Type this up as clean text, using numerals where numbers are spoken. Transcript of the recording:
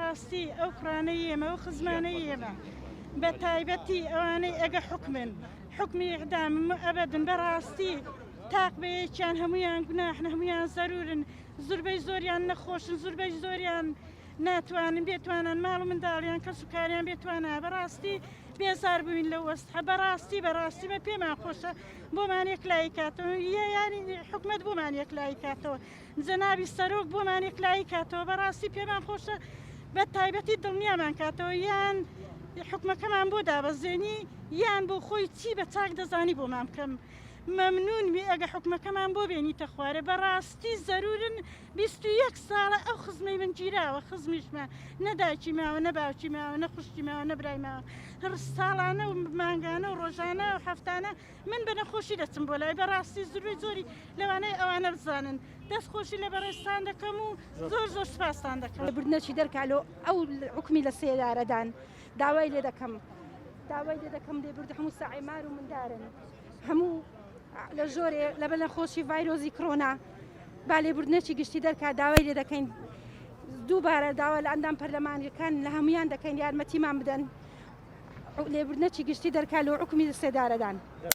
بەڕاستی ئەو کوڕانەی ئێمە و خزمانەی ئێمە بە تایبەتی ئەوانەی ئەگە حکمن حکمی ئیعدام ئەبەدن بەڕاستی تاق بەیەکیان هەمویان گوناحن هەمویان زەرورن زوربەی زۆریان نەخۆشن زوربەی زۆریان ناتوانن بێتوانن ماڵ و منداڵیان کەس و کاریان بێتوانە بەڕاستی بێزار بووین لە وەستە بەڕاستی مە پێمان خۆشە بۆمان یەکلایی کاتەوە یانی حکومەت بۆمان یەکلایی کاتەوە جەنابی سەرۆک بۆمان یەکلایی کاتەوە بەڕاستی پێمان خۆشە بە تایبەتی دڵنیامان کاتەوە یان حکومەکەمان بۆ دابەزێنی یان بۆ خۆی چی بە چاک دەزانی بۆمان بکەم مەمنون ئەگە حکومەکەمان بۆ بێنیتە خوارێ بەڕاستی زەرورن 21 ساڵە ئەو خزمەی من گیراوە خزمیشمە نەدایکی ماوە نەباوکی ماوە نەخوشتی ماوە نەبرای ماوە هەر ساڵانە و مانگانە و ڕۆژانە و هەفتانە من بە نەخۆشی دەچم بۆ لای بەڕاستی زۆری زۆری لەوانەیە ئەوانە بزانن دەستخۆشی لە بەڕێستان دەکەم و زۆر سوپاسان دەکەم بردنەچی دەرکالۆ ئەو حکمی لە سێدارەدان داوای لێ دەکەم لێبرد هەموو ساعیمار و مندارن هەموو لە ژۆرێ لەبەر نەخۆشی ڤایرۆزی کڕۆنا با لێبوردنەکی گشتی دەرکات داوای لێ دەکەین دووبارە داوا لە ئەندام پەرلەمانیەکان لە هەمویان دەکەین یارمەتیمان بدەن لێبوردنەکی گشتی دەرکات لە حکمی سێدارەدان